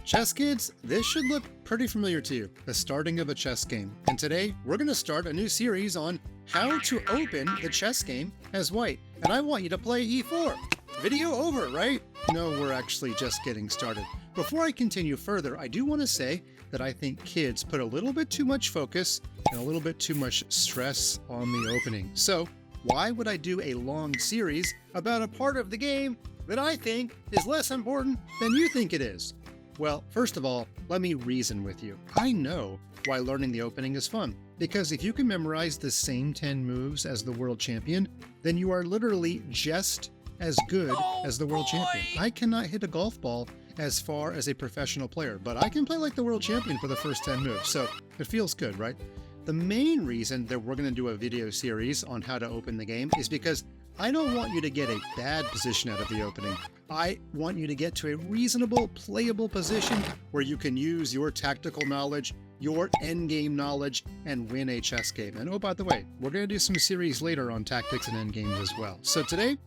Chess kids, this should look pretty familiar to you, the starting of a chess game. And today, we're going to start a new series on how to open the chess game as white. And I want you to play e4. Video over, right? No, we're actually just getting started. Before I continue further, I do want to say that I think kids put a little bit too much focus and a little bit too much stress on the opening. So why would I do a long series about a part of the game that I think is less important than you think it is? Well, first of all, let me reason with you. I know why learning the opening is fun, because if you can memorize the same 10 moves as the world champion, then you are literally just as good as the world champion. I cannot hit a golf ball as far as a professional player, but I can play like the world champion for the first 10 moves, so it feels good, right? The main reason that we're going to do a video series on how to open the game is because I don't want you to get a bad position out of the opening. I want you to get to a reasonable, playable position where you can use your tactical knowledge, your endgame knowledge, and win a chess game. And oh, by the way, we're going to do some series later on tactics and endgames as well. So today,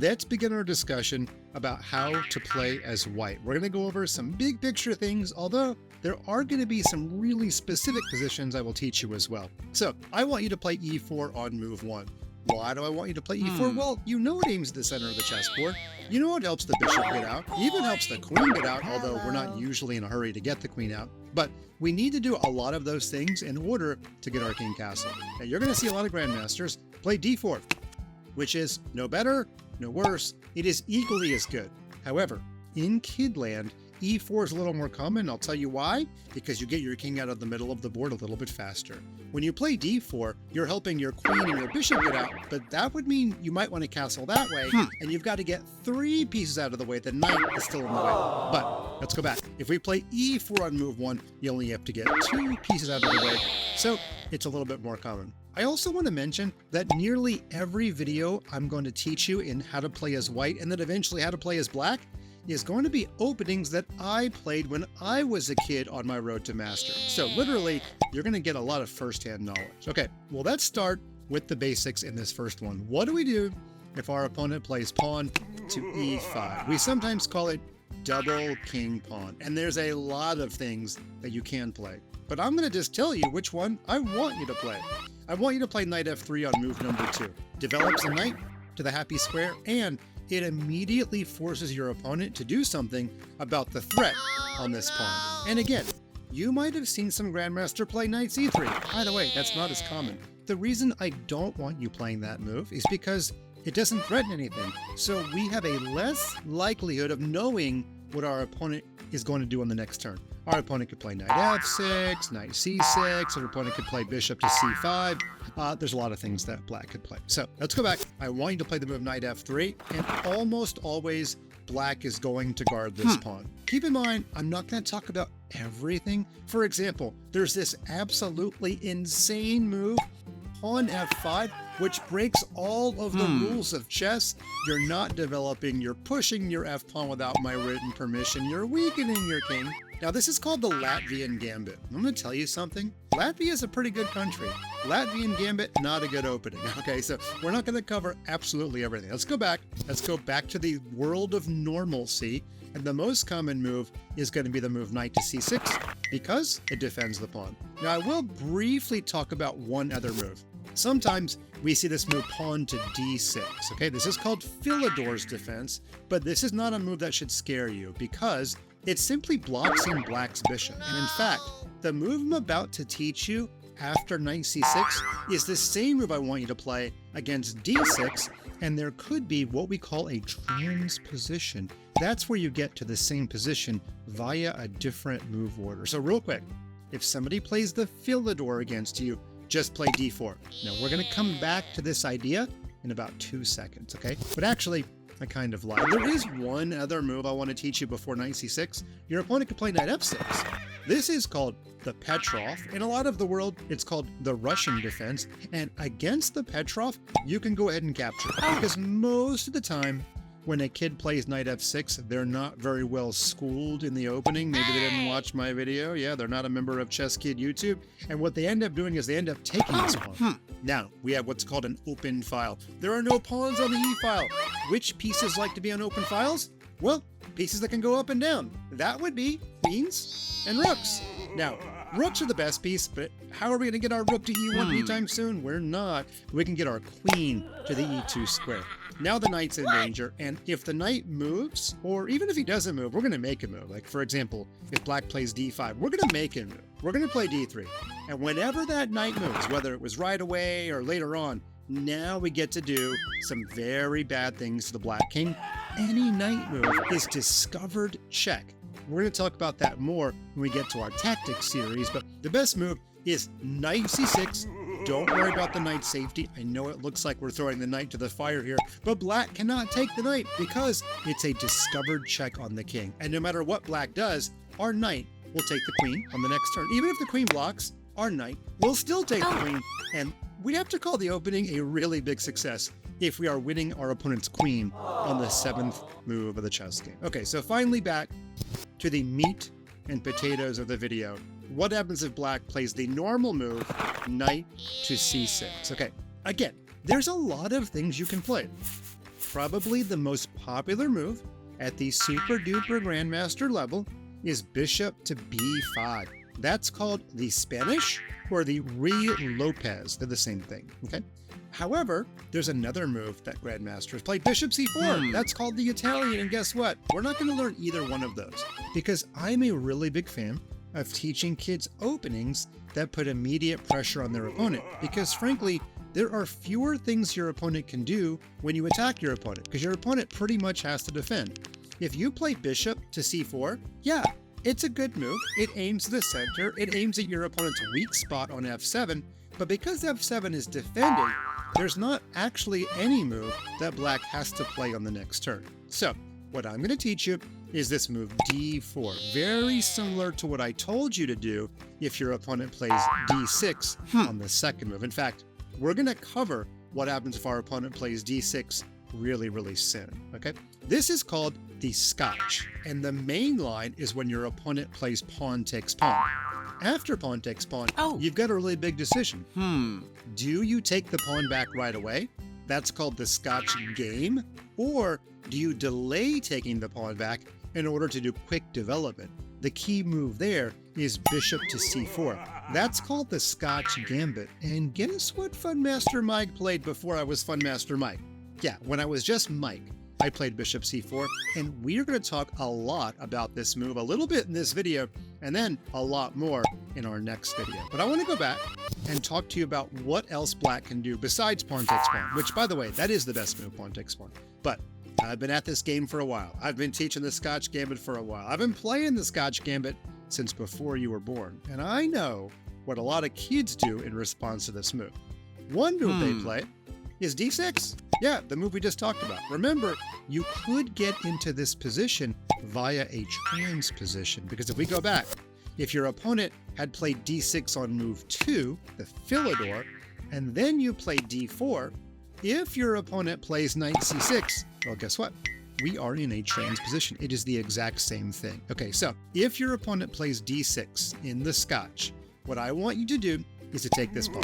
let's begin our discussion about how to play as white. We're going to go over some big picture things, although there are going to be some really specific positions I will teach you as well. So I want you to play e4 on move 1. Why do I want you to play e4? Well, you know it aims at the center of the chessboard. You know it helps the bishop get out, even helps the queen get out, although we're not usually in a hurry to get the queen out. But we need to do a lot of those things in order to get our king castle. Now, you're going to see a lot of grandmasters play d4, which is no better, no worse. It is equally as good. However, in Kidland, e4 is a little more common. I'll tell you why. Because you get your king out of the middle of the board a little bit faster. When you play d4, you're helping your queen and your bishop get out, but that would mean you might want to castle that way, and you've got to get 3 pieces out of the way. The knight is still in the way. But let's go back. If we play e4 on move 1, you only have to get 2 pieces out of the way, so it's a little bit more common. I also want to mention that nearly every video I'm going to teach you in how to play as white and then eventually how to play as black is going to be openings that I played when I was a kid on my road to master. So literally, you're going to get a lot of first-hand knowledge. Okay, well, let's start with the basics in this first one. What do we do if our opponent plays pawn to e5? We sometimes call it double king pawn, and there's a lot of things that you can play. But I'm going to just tell you which one I want you to play. I want you to play knight f3 on move number 2. Develops a knight to the happy square, and it immediately forces your opponent to do something about the threat on this pawn. And again, you might have seen some grandmaster play knight c3. By the way, that's not as common. The reason I don't want you playing that move is because it doesn't threaten anything. So we have a less likelihood of knowing what our opponent is going to do on the next turn. Our opponent could play knight f6, knight c6, our opponent could play bishop to c5. There's a lot of things that black could play. So let's go back. I want you to play the move knight f3, and almost always black is going to guard this pawn. Keep in mind, I'm not going to talk about everything. For example, there's this absolutely insane move, pawn f5, which breaks all of the rules of chess. You're not developing, you're pushing your f-pawn without my written permission, you're weakening your king. Now, this is called the Latvian Gambit. I'm going to tell you something. Latvia is a pretty good country. Latvian Gambit, not a good opening. Okay, so we're not going to cover absolutely everything. Let's go back. Let's go back to the world of normalcy. And the most common move is going to be the move knight to c6 because it defends the pawn. Now, I will briefly talk about one other move. Sometimes we see this move pawn to d6. Okay, this is called Philidor's defense, but this is not a move that should scare you because it simply blocks in black's bishop. And in fact, the move I'm about to teach you after knight c6 is the same move I want you to play against d6, and there could be what we call a transposition. That's where you get to the same position via a different move order. So real quick, if somebody plays the Philidor against you, just play d4. Now we're going to come back to this idea in about 2 seconds, okay? But actually, I kind of lied. There is one other move I want to teach you before knight c6. Your opponent could play knight f6. This is called the Petrov. In a lot of the world, it's called the Russian defense. And against the Petrov, you can go ahead and capture. Because most of the time, when a kid plays knight f6, they're not very well schooled in the opening. Maybe they didn't watch my video. Yeah, they're not a member of ChessKid YouTube. And what they end up doing is they end up taking this pawn. Now, we have what's called an open file. There are no pawns on the e file. Which pieces like to be on open files? Well, pieces that can go up and down. That would be queens and rooks. Now, rooks are the best piece, but how are we going to get our rook to e1 anytime soon? We're not. We can get our queen to the e2 square. Now the knight's in danger, and if the knight moves, or even if he doesn't move, we're going to make him move. Like, for example, if black plays d5, we're going to make him move. We're going to play d3. And whenever that knight moves, whether it was right away or later on, now we get to do some very bad things to the black king. Any knight move is discovered check. We're going to talk about that more when we get to our tactics series, but the best move is knight c6. Don't worry about the knight's safety. I know it looks like we're throwing the knight to the fire here, but black cannot take the knight because it's a discovered check on the king. And no matter what black does, our knight will take the queen on the next turn. Even if the queen blocks, our knight will still take the queen. And we have to call the opening a really big success if we are winning our opponent's queen on the 7th move of the chess game. Okay, so finally back to the meat and potatoes of the video. What happens if black plays the normal move, knight to c6? Okay, again, there's a lot of things you can play. Probably the most popular move at the super duper grandmaster level is bishop to b5. That's called the Spanish or the Lopez. They're the same thing, okay? However, there's another move that grandmasters play, bishop c4. That's called the Italian, and guess what? We're not going to learn either one of those because I'm a really big fan of teaching kids openings that put immediate pressure on their opponent, because frankly, there are fewer things your opponent can do when you attack your opponent, because your opponent pretty much has to defend. If you play bishop to c4, yeah, it's a good move. It aims to the center. It aims at your opponent's weak spot on f7, but because f7 is defended, there's not actually any move that black has to play on the next turn. So what I'm going to teach you is this move d4, very similar to what I told you to do if your opponent plays d6 on the second move. In fact, we're going to cover what happens if our opponent plays d6 really soon, okay? This is called the Scotch, and the main line is when your opponent plays pawn takes pawn. After pawn takes pawn, you've got a really big decision. Do you take the pawn back right away? That's called the Scotch game. Or do you delay taking the pawn back in order to do quick development? The key move there is bishop to c4. That's called the Scotch gambit. And guess what Funmaster Mike played before I was Funmaster Mike? Yeah, when I was just Mike, I played bishop c4, and we're going to talk a lot about this move a little bit in this video, and then a lot more in our next video. But I want to go back and talk to you about what else black can do besides pawn takes pawn, which, by the way, that is the best move, pawn takes pawn. But I've been at this game for a while. I've been teaching the Scotch gambit for a while. I've been playing the Scotch gambit since before you were born, and I know what a lot of kids do in response to this move. One move they play is d6. Yeah, the move we just talked about. Remember, you could get into this position via a transposition, because if we go back, if your opponent had played d6 on move 2, the Philidor, and then you play d4, if your opponent plays knight c6, well, guess what? We are in a transposition. It is the exact same thing. Okay, so if your opponent plays d6 in the Scotch, what I want you to do is to take this pawn.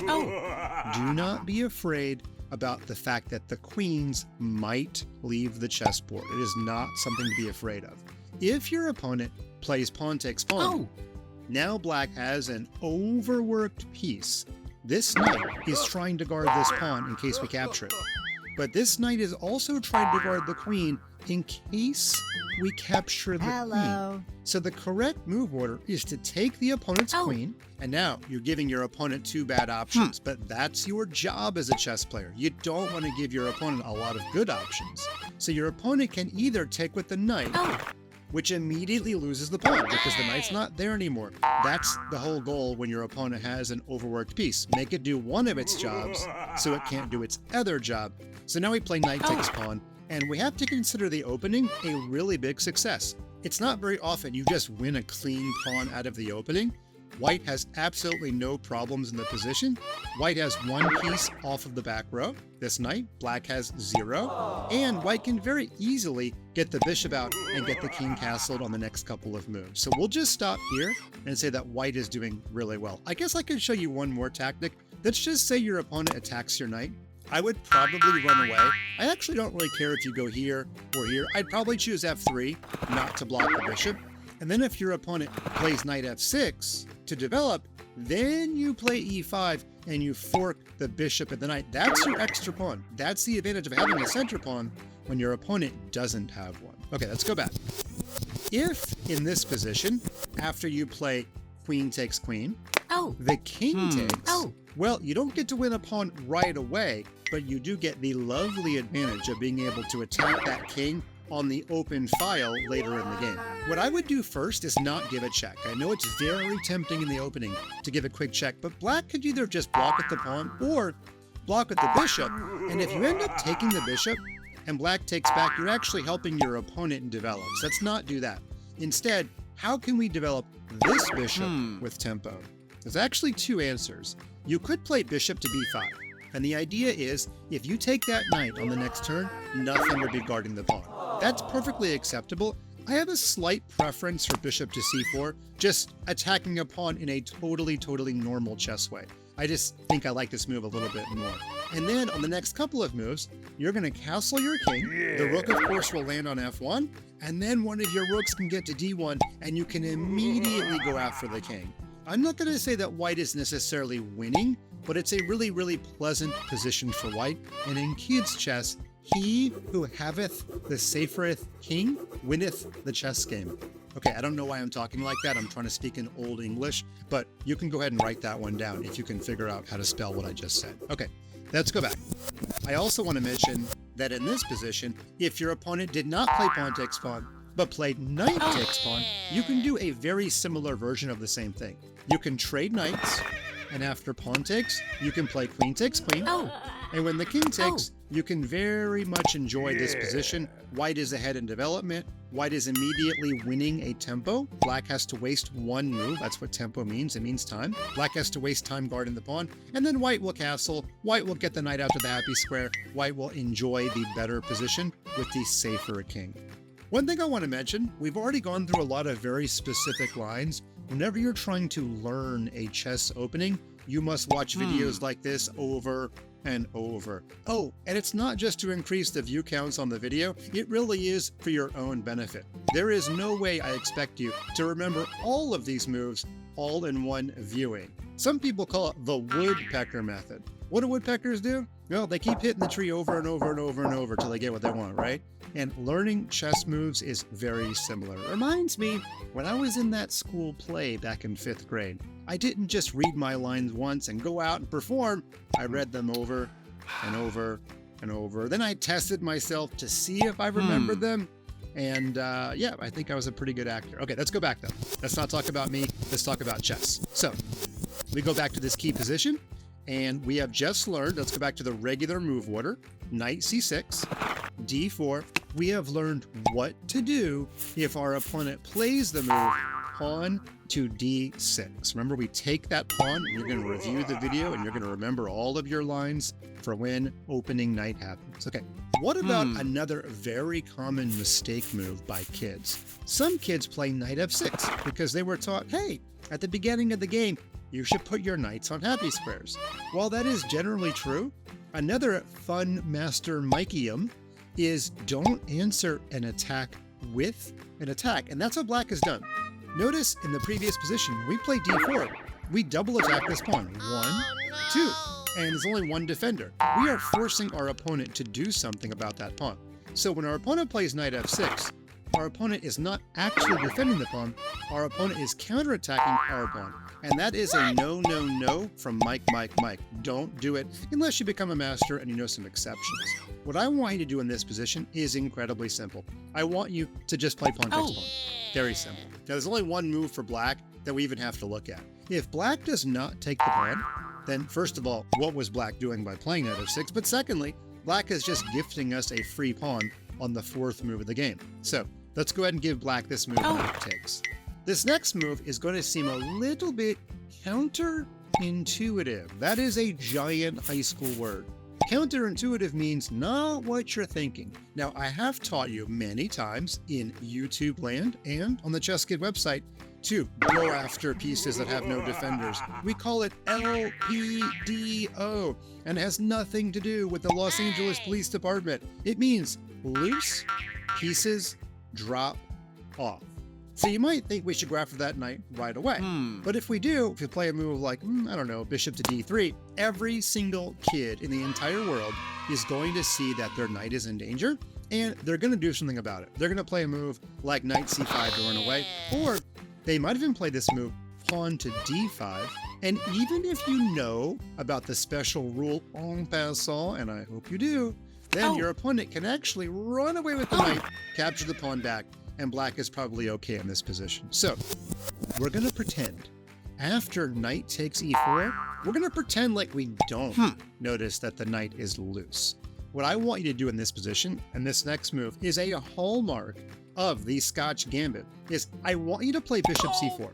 Do not be afraid about the fact that the queens might leave the chessboard. It is not something to be afraid of. If your opponent plays pawn takes pawn, now black has an overworked piece. This knight is trying to guard this pawn in case we capture it. But this knight is also trying to guard the queen in case we capture the queen. So the correct move order is to take the opponent's queen, and now you're giving your opponent two bad options, but that's your job as a chess player. You don't want to give your opponent a lot of good options. So your opponent can either take with the knight, which immediately loses the pawn because the knight's not there anymore. That's the whole goal when your opponent has an overworked piece. Make it do one of its jobs so it can't do its other job. So now we play knight takes pawn, and we have to consider the opening a really big success. It's not very often you just win a clean pawn out of the opening. White has absolutely no problems in the position. White has one piece off of the back row, this knight. Black has 0. And white can very easily get the bishop out and get the king castled on the next couple of moves. So we'll just stop here and say that white is doing really well. I guess I could show you one more tactic. Let's just say your opponent attacks your knight I would probably run away. I actually don't really care if you go here or here. I'd probably choose f3, not to block the bishop. And then if your opponent plays knight f6 to develop, then you play e5 and you fork the bishop and the knight. That's your extra pawn. That's the advantage of having a center pawn when your opponent doesn't have one. Okay, let's go back. If in this position, after you play queen takes queen, the king takes, well, you don't get to win a pawn right away, but you do get the lovely advantage of being able to attack that king on the open file later in the game. What I would do first is not give a check. I know it's very tempting in the opening to give a quick check, but black could either just block with the pawn or block with the bishop. And if you end up taking the bishop and black takes back, you're actually helping your opponent develop. So let's not do that. Instead, how can we develop this bishop with tempo? There's actually two answers. You could play bishop to b5. And the idea is, if you take that knight on the next turn, nothing will be guarding the pawn. That's perfectly acceptable. I have a slight preference for bishop to c4, just attacking a pawn in a totally normal chess way. I just think I like this move a little bit more. And then on the next couple of moves, you're going to castle your king. The rook, of course, will land on f1, and then one of your rooks can get to d1, and you can immediately go after the king. I'm not going to say that white is necessarily winning, but it's a really pleasant position for white. And in kids' chess, he who haveth the safereth king winneth the chess game. Okay, I don't know why I'm talking like that. I'm trying to speak in Old English, but you can go ahead and write that one down if you can figure out how to spell what I just said. Okay, let's go back. I also want to mention that in this position, if your opponent did not play pawn takes pawn, but played knight takes pawn, you can do a very similar version of the same thing. You can trade knights, and after pawn takes, you can play queen takes queen. And when the king takes, you can very much enjoy this position. White is ahead in development. White is immediately winning a tempo. Black has to waste one move. That's what tempo means. It means time. Black has to waste time guarding the pawn. And then white will castle. White will get the knight out to the happy square. White will enjoy the better position with the safer king. One thing I want to mention, we've already gone through a lot of very specific lines. Whenever you're trying to learn a chess opening, you must watch videos like this over and over. Oh, and it's not just to increase the view counts on the video, it really is for your own benefit. There is no way I expect you to remember all of these moves all in one viewing. Some people call it the woodpecker method. What do woodpeckers do? Well, they keep hitting the tree over and over and over and over till they get what they want, right? And learning chess moves is very similar. It reminds me, when I was in that school play back in 5th grade, I didn't just read my lines once and go out and perform. I read them over and over and over. Then I tested myself to see if I remembered them. And yeah, I think I was a pretty good actor. Okay, let's go back though. Let's not talk about me. Let's talk about chess. So we go back to this key position. And we have just learned, let's go back to the regular move order, knight c6, d4. We have learned what to do if our opponent plays the move pawn to d6. Remember, we take that pawn, and you're going to review the video, and you're going to remember all of your lines for when opening knight happens. Okay, what about another very common mistake move by kids? Some kids play knight f6 because they were taught, hey, at the beginning of the game, you should put your knights on happy squares. While that is generally true, another fun master Mikeyum is don't answer an attack with an attack, and that's what black has done. Notice in the previous position, we played d4. We double attack this pawn. 1, 2, and there's only one defender. We are forcing our opponent to do something about that pawn. So when our opponent plays knight f6, our opponent is not actually defending the pawn, our opponent is counterattacking our pawn. And that is a no from Mike. Don't do it unless you become a master and you know some exceptions. What I want you to do in this position is incredibly simple. I want you to just play pawn takes pawn. Very simple. Now there's only one move for black that we even have to look at. If black does not take the pawn, then first of all, what was black doing by playing knight f6? But secondly, black is just gifting us a free pawn on the 4th move of the game. So let's go ahead and give black this move knight takes. This next move is going to seem a little bit counterintuitive. That is a giant high school word. Counterintuitive means not what you're thinking. Now, I have taught you many times in YouTube land and on the ChessKid website to go after pieces that have no defenders. We call it LPDO, and it has nothing to do with the Los Angeles Police Department. It means loose pieces drop off. So you might think we should go after that knight right away. But if we do, if you play a move like, I don't know, bishop to d3, every single kid in the entire world is going to see that their knight is in danger, and they're going to do something about it. They're going to play a move like knight c5 to run away, or they might even play this move, pawn to d5. And even if you know about the special rule en passant, and I hope you do, then your opponent can actually run away with the knight, capture the pawn back, and black is probably okay in this position. So we're going to pretend after knight takes e4, we're going to pretend like we don't notice that the knight is loose. What I want you to do in this position and this next move is a hallmark of the Scotch Gambit, is I want you to play bishop c4.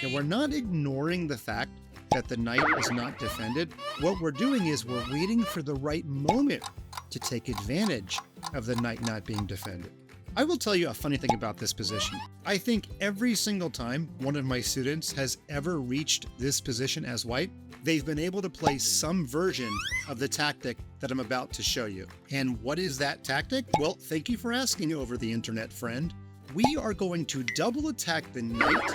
And we're not ignoring the fact that the knight is not defended. What we're doing is we're waiting for the right moment to take advantage of the knight not being defended. I will tell you a funny thing about this position. I think every single time one of my students has ever reached this position as white, they've been able to play some version of the tactic that I'm about to show you. And what is that tactic? Well, thank you for asking over the internet, friend. We are going to double attack the knight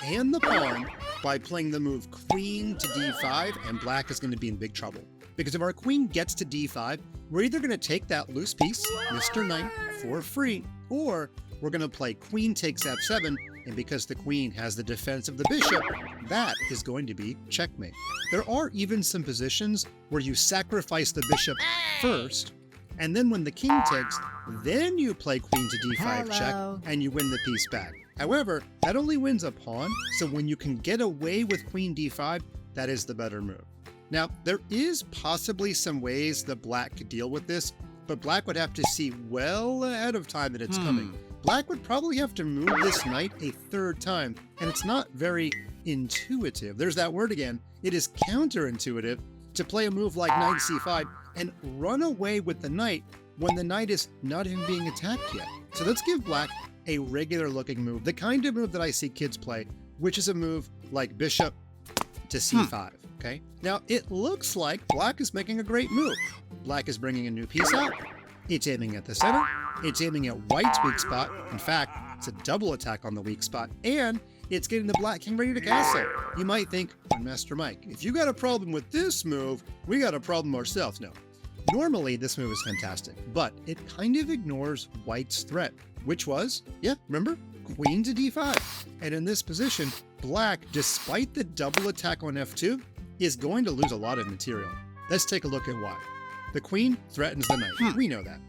and the pawn by playing the move queen to d5, and black is going to be in big trouble. Because if our queen gets to d5, we're either going to take that loose piece, Mr. Knight, for free, or we're going to play queen takes f7, and because the queen has the defense of the bishop, that is going to be checkmate. There are even some positions where you sacrifice the bishop first, and then when the king takes, then you play queen to d5 check, and you win the piece back. However, that only wins a pawn, so when you can get away with queen d5, that is the better move. Now, there is possibly some ways that black could deal with this, but black would have to see well ahead of time that it's coming. Black would probably have to move this knight a third time, and it's not very intuitive. There's that word again. It is counterintuitive to play a move like knight c5 and run away with the knight when the knight is not even being attacked yet. So let's give black a regular looking move, the kind of move that I see kids play, which is a move like bishop to c5. Okay. Now it looks like black is making a great move. Black is bringing a new piece out. It's aiming at the center. It's aiming at white's weak spot. In fact, it's a double attack on the weak spot, and it's getting the black king ready to castle. You might think, Master Mike, if you got a problem with this move, we got a problem ourselves. No. Normally, this move is fantastic, but it kind of ignores white's threat, which was, remember? Queen to d5. And in this position, black, despite the double attack on f2, is going to lose a lot of material. Let's take a look at why. The queen threatens the knight. We know that.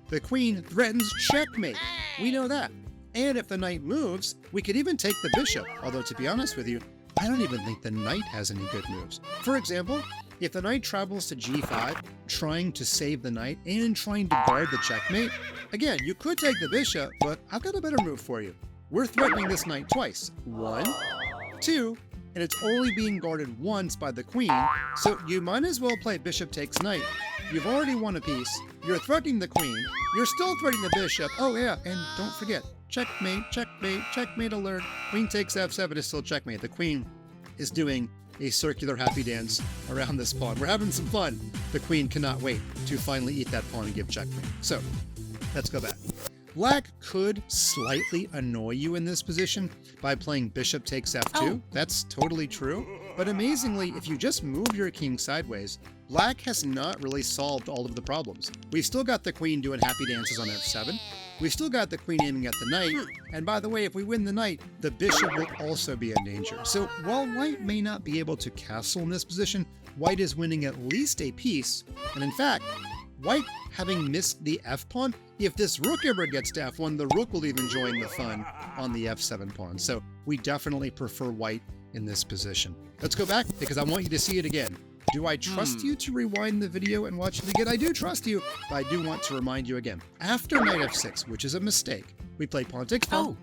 The queen threatens checkmate. We know that. And if the knight moves, we could even take the bishop, although to be honest with you, I don't even think the knight has any good moves. For example, if the knight travels to g5, trying to save the knight and trying to guard the checkmate, again, you could take the bishop, but I've got a better move for you. We're threatening this knight twice. 1, 2, and it's only being guarded once by the queen, so you might as well play bishop takes knight. You've already won a piece, you're threatening the queen, you're still threatening the bishop, oh yeah, and don't forget, checkmate, checkmate, checkmate alert. Queen takes f7 is still checkmate. The queen is doing a circular happy dance around this pawn. We're having some fun. The queen cannot wait to finally eat that pawn and give checkmate. So, let's go back. Black could slightly annoy you in this position by playing bishop takes f2. That's totally true. But amazingly, if you just move your king sideways, black has not really solved all of the problems. We've still got the queen doing happy dances on f7. We've still got the queen aiming at the knight. And by the way, if we win the knight, the bishop will also be in danger. So while white may not be able to castle in this position, white is winning at least a piece. And in fact, white having missed the f-pawn, if this rook ever gets to f1, the rook will even join the fun on the f7 pawn. So we definitely prefer white in this position. Let's go back because I want you to see it again. Do I trust you to rewind the video and watch it again? I do trust you, but I do want to remind you again. After knight f6, which is a mistake, we play pawn takes pawn,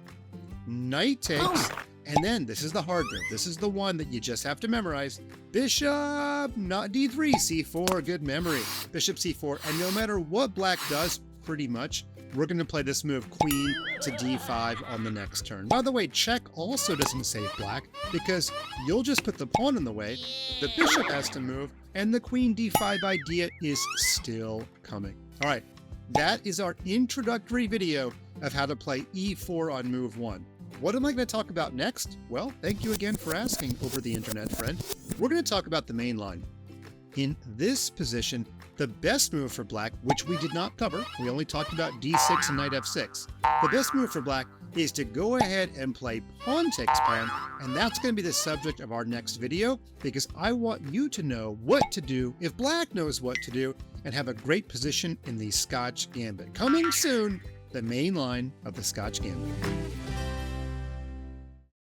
knight takes, and then this is the hard move. This is the one that you just have to memorize. Bishop, not d3, c4, good memory. Bishop c4, and no matter what black does, pretty much, we're going to play this move queen to d5 on the next turn. By the way, check also doesn't save black because you'll just put the pawn in the way, the bishop has to move, and the queen d5 idea is still coming. All right, that is our introductory video of how to play e4 on move 1. What am I going to talk about next? Well, thank you again for asking over the internet, friend. We're going to talk about the main line. In this position, the best move for black, which we did not cover, we only talked about d6 and knight f6. The best move for black is to go ahead and play pawn takes pawn, and that's going to be the subject of our next video because I want you to know what to do if black knows what to do and have a great position in the Scotch Gambit. Coming soon, the main line of the Scotch Gambit.